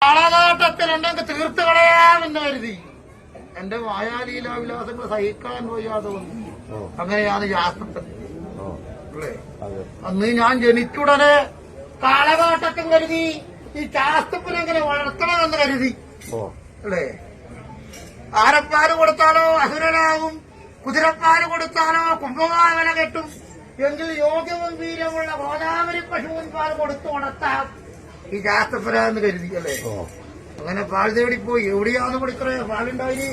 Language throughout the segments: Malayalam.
കാളനാട്ടത്തിലുണ്ടെങ്കിൽ തീർത്തു കളയാമെന്ന് കരുതി എന്റെ മായാലീലാവിലാസങ്ങൾ സഹിക്കാൻ വയ്യാതെ വന്നു. അങ്ങനെയാണ് ശാസ്ത്രത്തിൽ അല്ലേ. അന്ന് ഞാൻ ജനിച്ചുടനെ കാളനാട്ടത്തിൽ കരുതി ഈ ശാസ്ത്രത്തിനെങ്ങനെ വളർത്തണമെന്ന് കരുതി അല്ലേ. ആരപ്പാല് കൊടുത്താലോ അസുരനാകും, കുതിരപ്പാല് കൊടുത്താലോ കുംഭമായ വില കെട്ടും, എങ്കിൽ യോഗ്യവും വീര്യമുള്ള ഗോദാവരി പശുവിൻ പാൽ കൊടുത്തു വളർത്താം ഈ ശാസ്ത്രപര എന്ന് കരുതി അല്ലേ. അങ്ങനെ പാൽ തേടിപ്പോയി. എവിടെയാന്ന് കൊടുക്കറേ പാലുണ്ടായി?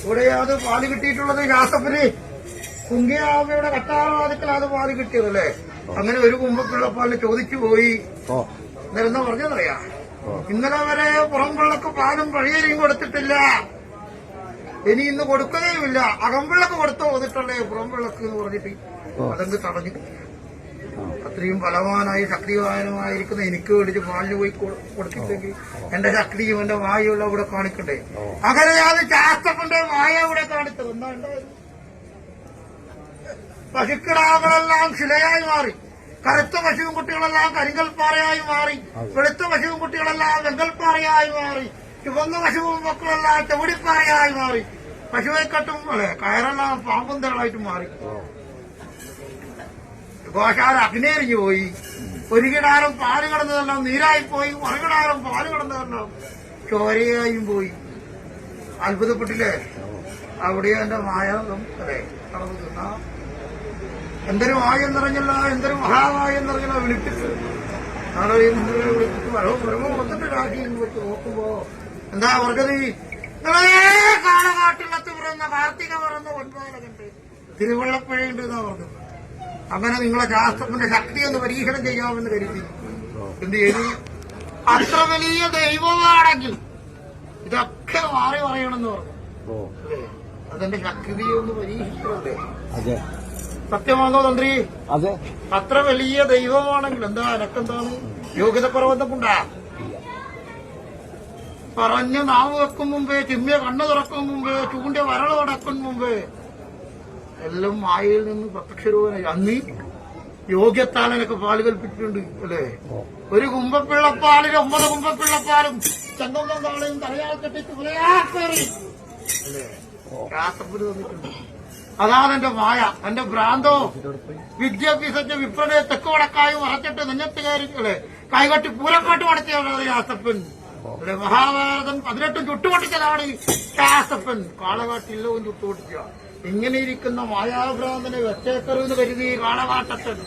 ഇവിടെയാണ് പാല് കിട്ടിയിട്ടുള്ളത്. ശാസ്ത്രപര് കുങ്കിയാമയുടെ കട്ടാളവാദത്തിൽ അത് പാല് കിട്ടിയതല്ലേ. അങ്ങനെ ഒരു കുമ്പപ്പിള്ളപ്പാലിന് ചോദിച്ചു പോയി. എന്താ പറഞ്ഞതറിയാ? ഇന്നലെ വരെ പുറംപിള്ളക്ക് പാലും പഴിയരിയും കൊടുത്തിട്ടില്ല, ഇനി ഇന്ന് കൊടുക്കുകയുമില്ല. അകംപിള്ളക്ക് കൊടുത്തോ വന്നിട്ടുള്ളേ പുറംപിള്ളക്ക് എന്ന് പറഞ്ഞിട്ട് അതെന്ത് തടഞ്ഞു. അത്രയും ബലവാനായി ശക്തിവാനുമായിരിക്കുന്ന എനിക്ക് വേണ്ടിച്ച് പാലിന് പോയി കൊടുത്തില്ലെങ്കിൽ എന്റെ ശക്തിയും എന്റെ വായുള്ള ഇവിടെ കാണിക്കണ്ടേ. അങ്ങനെയാണ് ശാസ്ത്രത്തിന്റെ മായ ഇവിടെ കാണിച്ചത്. എന്താ ഉണ്ടായത്? പശുക്കിടാകളെല്ലാം ശിലയായി മാറി, കറുത്ത പശുവും കുട്ടികളെല്ലാം കരിങ്കൽപ്പാറയായി മാറി, വെളുത്ത പശുവും കുട്ടികളെല്ലാം വെങ്കൽപ്പാറയായി മാറി, ചുവന്ന പശുവും മക്കളെല്ലാം ചെവിടിപ്പാറയായി മാറി, പശുവെക്കട്ടും അല്ലെ കയറെല്ലാം പാമ്പും തേളായിട്ട് മാറി. ഗോശാല അഗ്നേരിഞ്ഞു പോയി. ഒരു കിടാരം പാല് കിടന്നതെല്ലാം നീരായിപ്പോയി, മറുകിടാരം പാല് കിടന്നതെല്ലാം ചോരയായും പോയി. അത്ഭുതപ്പെട്ടില്ലേ? അവിടെയോ എന്റെ മായ അല്ലെ കടന്നു തിന്ന. എന്തൊരു മായം നിറഞ്ഞല്ല, എന്തൊരു മഹാമായം നിറഞ്ഞല്ല. വിളിപ്പിച്ച് നാളെ വിളിപ്പിച്ച് വരവ് വന്നിട്ട് രാശിയിൽ വെച്ച് നോക്കുമ്പോ എന്താ പറഞ്ഞത്? കാളകാട്ടിലത്ത് പിറന്ന കാർത്തിക പിറന്ന ഒൻപാല കണ്ട് തിരുവള്ളപ്പുഴയുണ്ട് എന്നാ പറഞ്ഞത്. അങ്ങനെ നിങ്ങളെ ശാസ്ത്രത്തിന്റെ ശക്തി ഒന്ന് പരീക്ഷണം ചെയ്യാമെന്ന് കരുതി എന്ത് ചെയ്തു? അത്ര വലിയ ദൈവമാണെങ്കിൽ ഇതൊക്കെ മാറി പറയണമെന്ന് പറഞ്ഞു. അതെന്റെ ശക്തിയെ ഒന്ന് പരീക്ഷിച്ചതല്ലേ. സത്യമാണോ തന്ത്രി? അതെ. അത്ര വലിയ ദൈവമാണെങ്കിൽ എന്താ എനക്കെന്താണ് യോഗ്യത കുറവെന്നൊണ്ടാ? പറഞ്ഞ് നാവ് വെക്കും മുമ്പേ, ചിമ്മിയ കണ്ണു തുറക്കും മുമ്പേ, ചൂണ്ടിയ വരള അടക്കും മുമ്പേ എല്ലാം മായയിൽ നിന്ന് പ്രത്യക്ഷരൂപനായി. അന്ന് യോഗ്യത്താൽ എനിക്ക് പാല് കൽപ്പിച്ചിട്ടുണ്ട് അല്ലേ. ഒരു കുമ്പപ്പിള്ളപ്പാലിന് 9 കുമ്പപ്പിള്ളപ്പാലും ചന്തം താളയും തലയാൾ കെട്ടിച്ച് പുലയാക്കേറി അല്ലേ ശാസ്ത്രത്തിന് തന്നിട്ടുണ്ട്. അതാണ് എന്റെ മായ, എന്റെ ഭ്രാന്തോ. വിദ്യാഭ്യാസ വിപ്രനെ തെക്ക് വടക്കായും മറച്ചിട്ട് നെഞ്ഞത്ത് കയറി അല്ലെ കൈകട്ടി പൂരക്കാട്ട് മടക്കിയാണ് ശാസ്ത്രപ്പൻ അല്ലെ. മഹാഭാരതം 18 ചുട്ടുപൊട്ടിച്ചതാണ് ശാസ്ത്രപ്പൻ. കാളകാട്ടില്ലവും ചുട്ടുപൊട്ടിച്ച. ഇങ്ങനെ ഇരിക്കുന്ന മായാഭ്രാന്തനെ വെച്ചേക്കരുന്ന് കരുതി കാളകാട്ടത്തൻ